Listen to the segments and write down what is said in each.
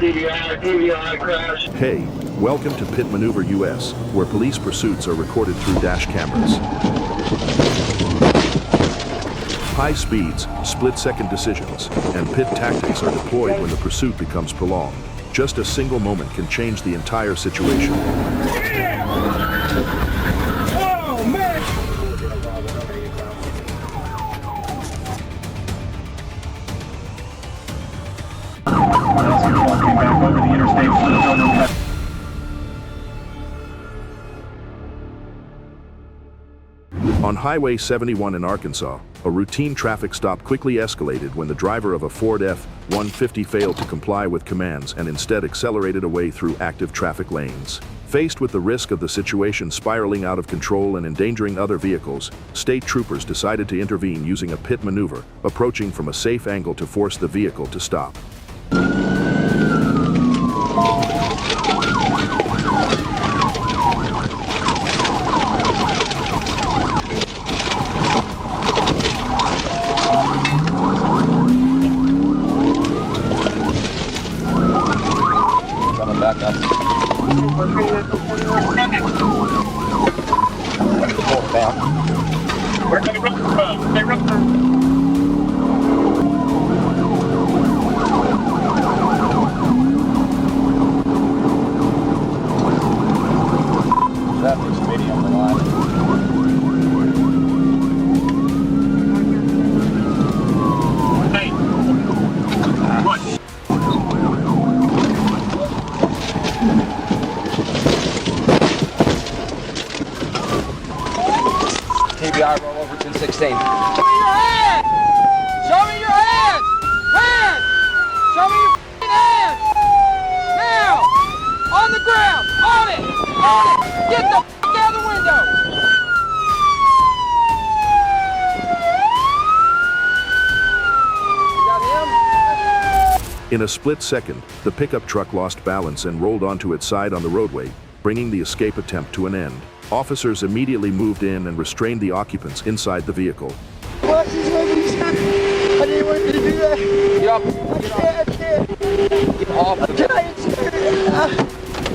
TBI crash. Hey, welcome to Pit Maneuver US, where police pursuits are recorded through dash cameras. High speeds, split-second decisions, and pit tactics are deployed when the pursuit becomes prolonged. Just a single moment can change the entire situation. Oh, man! Came back over the interstate. On Highway 71 in Arkansas, a routine traffic stop quickly escalated when the driver of a Ford F-150 failed to comply with commands and instead accelerated away through active traffic lanes. Faced with the risk of the situation spiraling out of control and endangering other vehicles, state troopers decided to intervene using a pit maneuver, approaching from a safe angle to force the vehicle to stop. Back up. Where can they run? They run. Traffic's speeding on the line. Hey. What? TBI rollover 216. Show me your hands! Show me your hands! Hands! Show me your f***ing hands! Now! On the ground! On it! On it! Get the f*** out the window! You got him? In a split second, the pickup truck lost balance and rolled onto its side on the roadway, bringing the escape attempt to an end. Officers immediately moved in and restrained the occupants inside the vehicle. What? I didn't want you to do that. Get off. I can't. Get off. I'm trying to.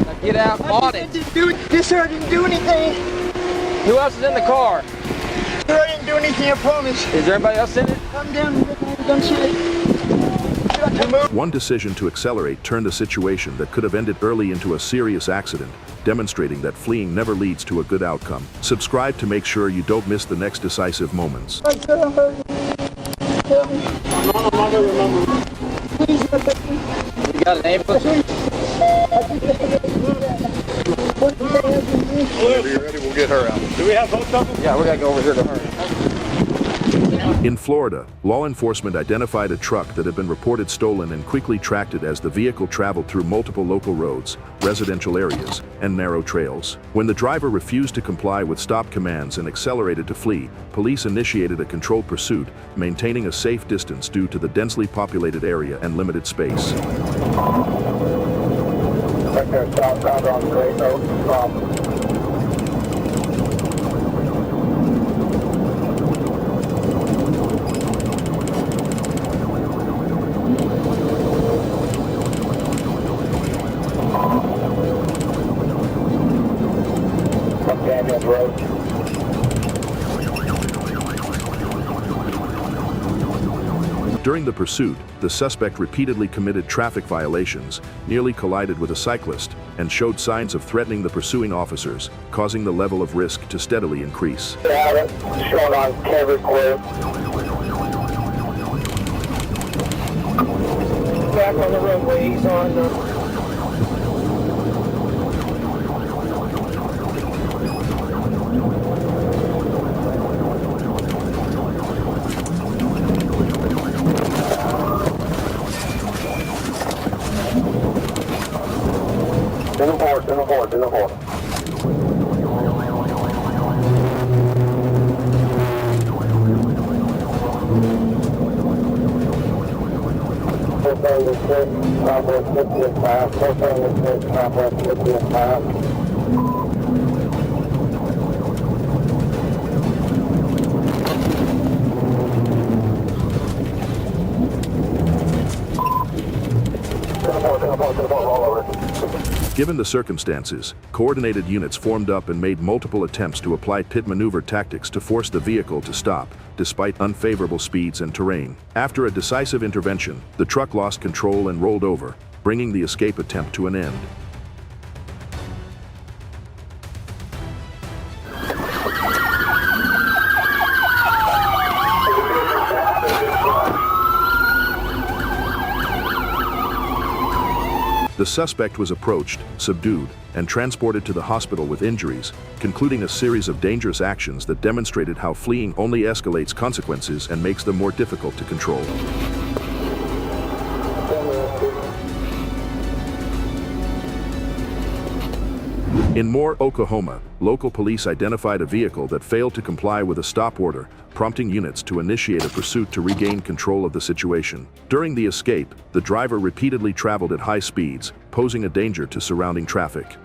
Now get out on it. Yes, sir, I didn't do anything. Who else is in the car? Sir, I didn't do anything, I promise. Is there anybody else in it? I'm down and looking at the gun shit. One decision to accelerate turned a situation that could have ended early into a serious accident, demonstrating that fleeing never leads to a good outcome. Subscribe to make sure you don't miss the next decisive moments. I couldn't hurt you. Help me. I'm not gonna remember. Please help me. You got an ambulance? Whenever you're ready, we'll get her out. Do we have both of them? Yeah, we gotta go over here to her. In Florida, law enforcement identified a truck that had been reported stolen and quickly tracked it as the vehicle traveled through multiple local roads, residential areas, and narrow trails. When the driver refused to comply with stop commands and accelerated to flee, police initiated a controlled pursuit, maintaining a safe distance due to the densely populated area and limited space. Right there, southbound on the Great Road. Road. During the pursuit, the suspect repeatedly committed traffic violations, nearly collided with a cyclist, and showed signs of threatening the pursuing officers, causing the level of risk to steadily increase. Shown on camera clear. Back on the roadway, he's on the... In the horse. Southwest 50th mile, 476, Southwest 50th mile. Given the circumstances, coordinated units formed up and made multiple attempts to apply pit maneuver tactics to force the vehicle to stop, despite unfavorable speeds and terrain. After a decisive intervention, the truck lost control and rolled over, bringing the escape attempt to an end. The suspect was approached, subdued, and transported to the hospital with injuries, concluding a series of dangerous actions that demonstrated how fleeing only escalates consequences and makes them more difficult to control. In Moore, Oklahoma, local police identified a vehicle that failed to comply with a stop order, prompting units to initiate a pursuit to regain control of the situation. During the escape, the driver repeatedly traveled at high speeds, posing a danger to surrounding traffic.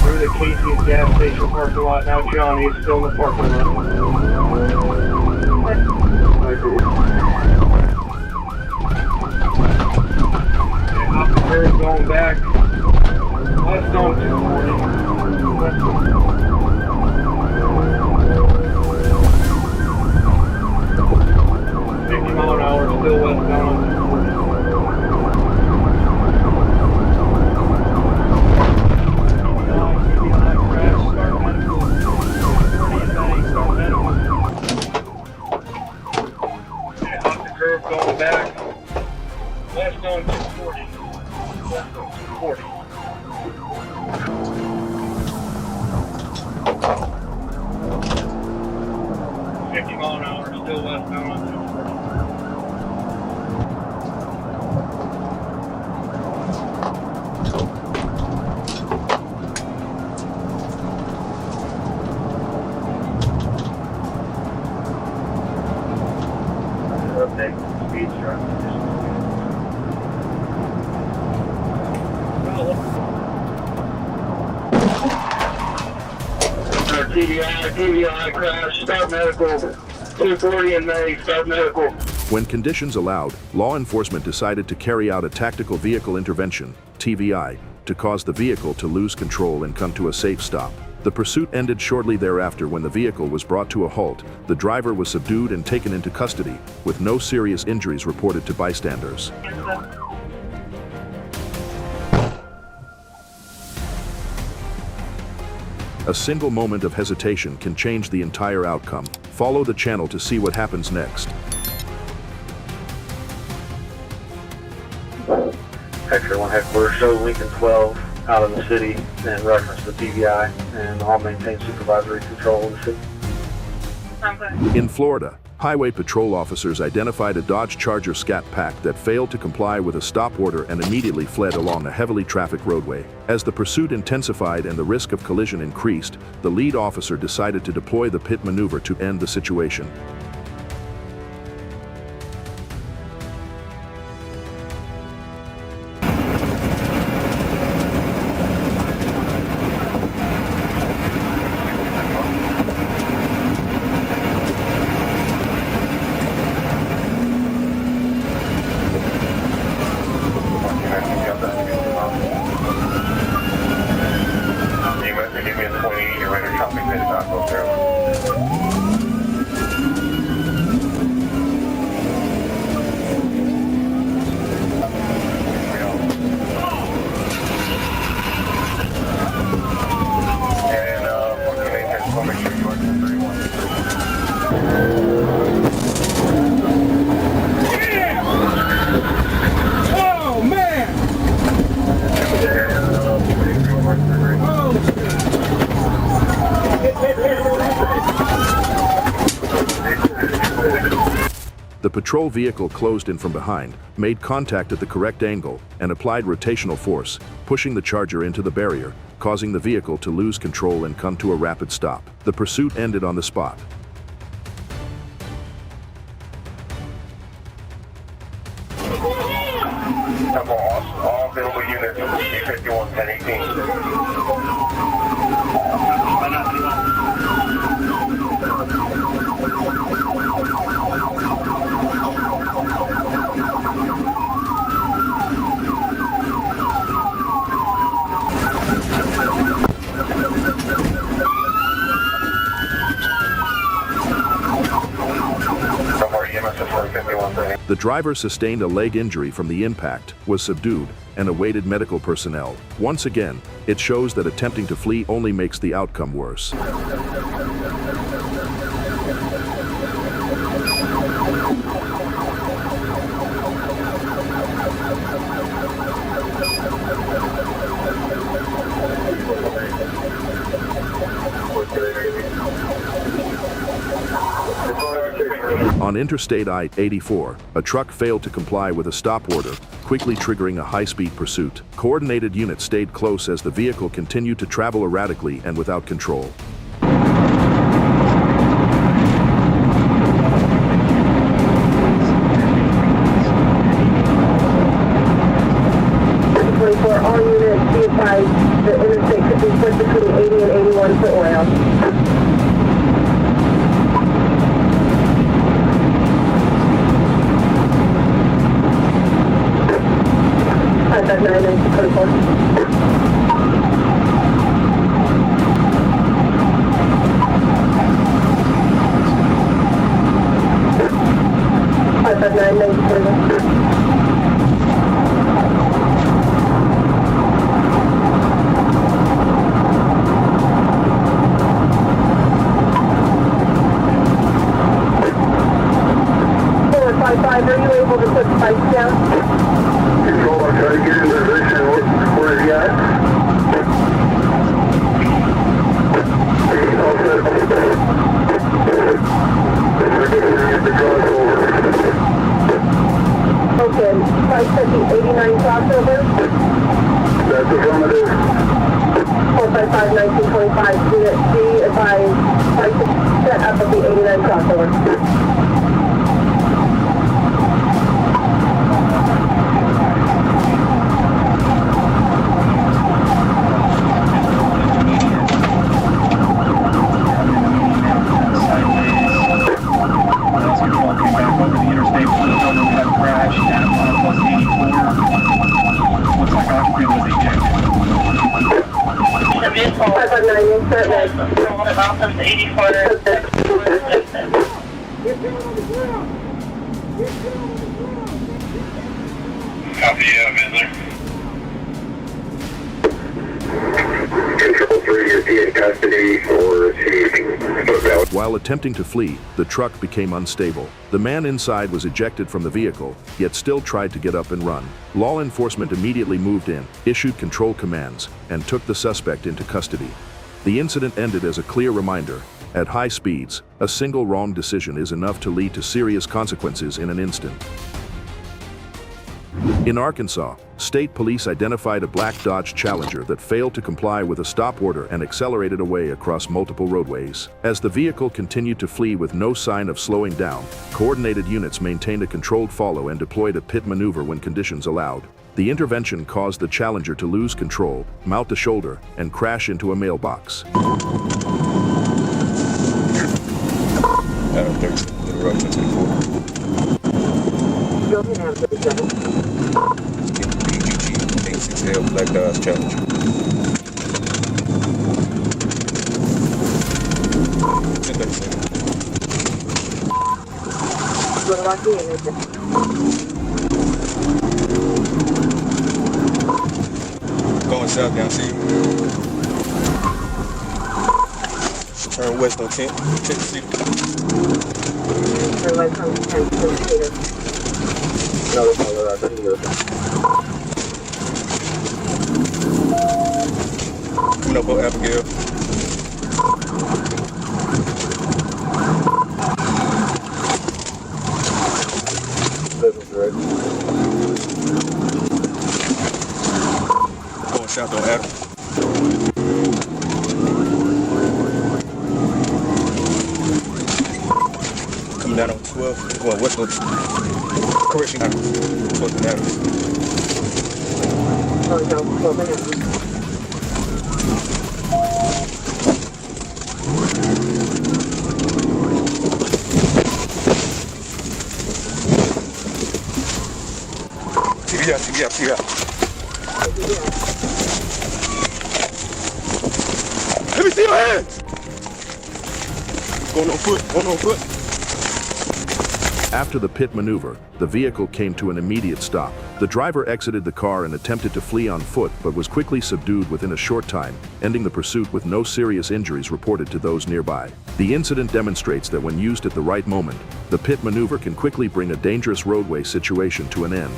We're the Casey's gas station parking lot now. Johnny's still in the parking lot. Officer going back. West on 240. West on 50 mile an hour, still westbound on 240. Going back, west on 240, west on 240. Mile an hour, still westbound on 240. Update speed structure. TBI crash, start medical, 240 in May, start medical. When conditions allowed, law enforcement decided to carry out a tactical vehicle intervention, TVI, to cause the vehicle to lose control and come to a safe stop. The pursuit ended shortly thereafter when the vehicle was brought to a halt. The driver was subdued and taken into custody, with no serious injuries reported to bystanders. A single moment of hesitation can change the entire outcome. Follow the channel to see what happens next. Sector 1 headquarters show Lincoln 12 out in the city and reference the TVI, and I'll maintain supervisory control of the city. Okay. In Florida, highway patrol officers identified a Dodge Charger Scat Pack that failed to comply with a stop order and immediately fled along a heavily trafficked roadway. As the pursuit intensified and the risk of collision increased, the lead officer decided to deploy the pit maneuver to end the situation. The patrol vehicle closed in from behind, made contact at the correct angle, and applied rotational force, pushing the Charger into the barrier, causing the vehicle to lose control and come to a rapid stop. The pursuit ended on the spot. All available units, 51 1018. The driver sustained a leg injury from the impact, was subdued, and awaited medical personnel. Once again, it shows that attempting to flee only makes the outcome worse. On Interstate I-84, a truck failed to comply with a stop order, quickly triggering a high-speed pursuit. Coordinated units stayed close as the vehicle continued to travel erratically and without control. For all units, be advised the interstate could be split between 80 and 81 for oil. That's 924. That's 924. Are you able to put spikes down? Control, I'm trying to get in position. Where is he at? Okay, spikes at the 89 crossover. That's affirmative. 455 1925. Unit C advised spikes set up at the 89 crossover. Copy, Midler. Control 3 is he in custody or is he... While attempting to flee, the truck became unstable. The man inside was ejected from the vehicle, yet still tried to get up and run. Law enforcement immediately moved in, issued control commands, and took the suspect into custody. The incident ended as a clear reminder: at high speeds, a single wrong decision is enough to lead to serious consequences in an instant. In Arkansas, state police identified a black Dodge Challenger that failed to comply with a stop order and accelerated away across multiple roadways. As the vehicle continued to flee with no sign of slowing down, coordinated units maintained a controlled follow and deployed a pit maneuver when conditions allowed. The intervention caused the Challenger to lose control, mount the shoulder, and crash into a mailbox. Black Dodge Challenger. Going south down C. Turn west on 10. 10 C. Turn right on 10 to No, coming up on Abigail. Going south on Abigail. Coming down on 12. Going west on correction. 12th and Avenue. Oh, no, 12 minutes. TV out. Let me see your hands. Going on foot. After the pit maneuver, the vehicle came to an immediate stop. The driver exited the car and attempted to flee on foot but was quickly subdued within a short time, ending the pursuit with no serious injuries reported to those nearby. The incident demonstrates that when used at the right moment, the pit maneuver can quickly bring a dangerous roadway situation to an end.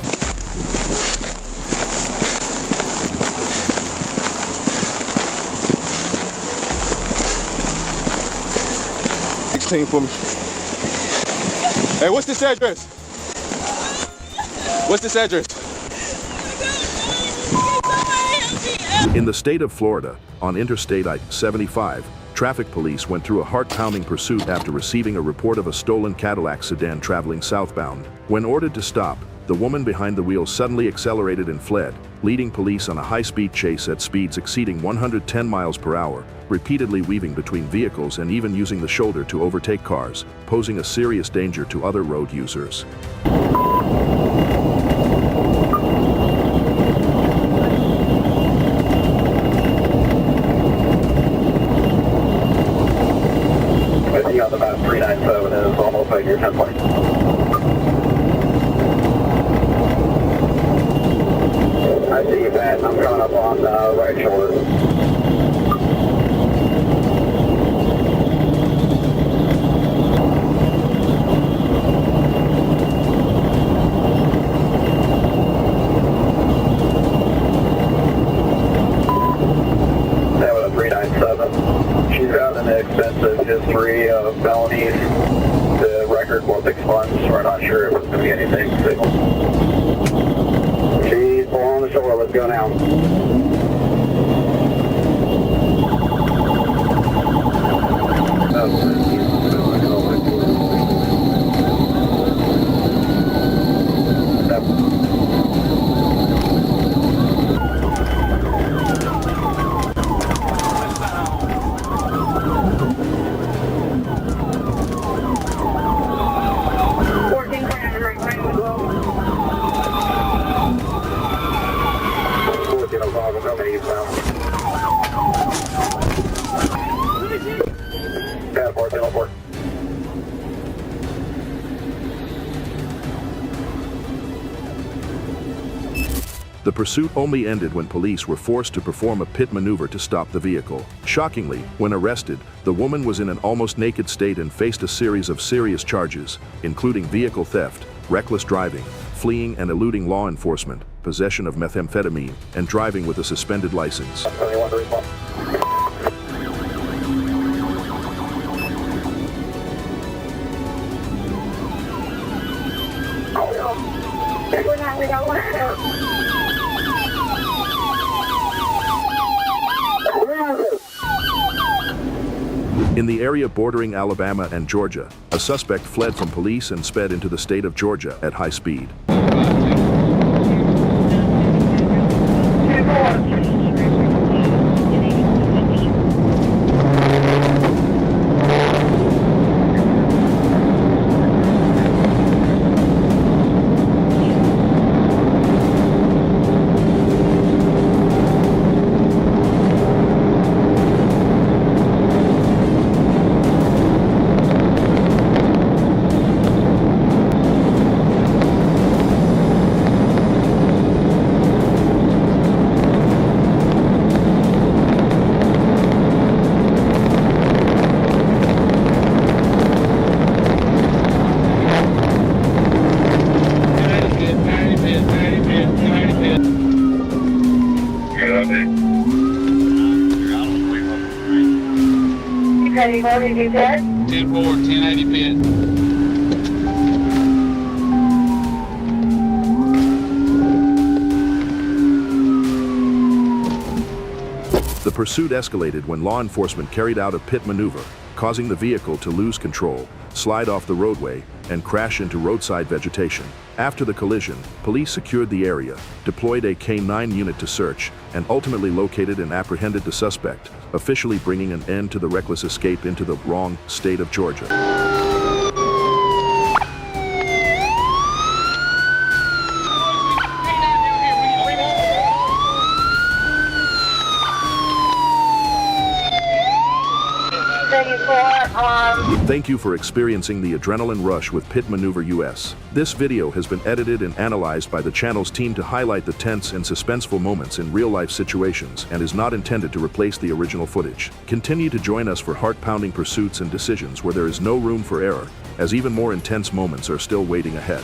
For me. Hey, what's this address? What's this address? In the state of Florida, on Interstate I-75, traffic police went through a heart-pounding pursuit after receiving a report of a stolen Cadillac sedan traveling southbound. When ordered to stop, the woman behind the wheel suddenly accelerated and fled, leading police on a high-speed chase at speeds exceeding 110 miles per hour, repeatedly weaving between vehicles and even using the shoulder to overtake cars, posing a serious danger to other road users. I see on the map 397 is almost like your 10 point. I see you, Pat. I'm coming up on the right shoulder. She's got an extensive history of felonies. The record was expunged. We're not sure if it's going to be anything signal. She's on the shore. Let's go now. The pursuit only ended when police were forced to perform a pit maneuver to stop the vehicle. Shockingly, when arrested, the woman was in an almost naked state and faced a series of serious charges, including vehicle theft, reckless driving, fleeing and eluding law enforcement, possession of methamphetamine, and driving with a suspended license. In the area bordering Alabama and Georgia, a suspect fled from police and sped into the state of Georgia at high speed. Any more, you said? 10-4, 1080 pit. The pursuit escalated when law enforcement carried out a pit maneuver, causing the vehicle to lose control, slide off the roadway, and crash into roadside vegetation. After the collision, police secured the area, deployed a K-9 unit to search, and ultimately located and apprehended the suspect, officially bringing an end to the reckless escape into the wrong state of Georgia. Ready for Thank you for experiencing the adrenaline rush with Pit Maneuver US. This video has been edited and analyzed by the channel's team to highlight the tense and suspenseful moments in real-life situations and is not intended to replace the original footage. Continue to join us for heart-pounding pursuits and decisions where there is no room for error, as even more intense moments are still waiting ahead.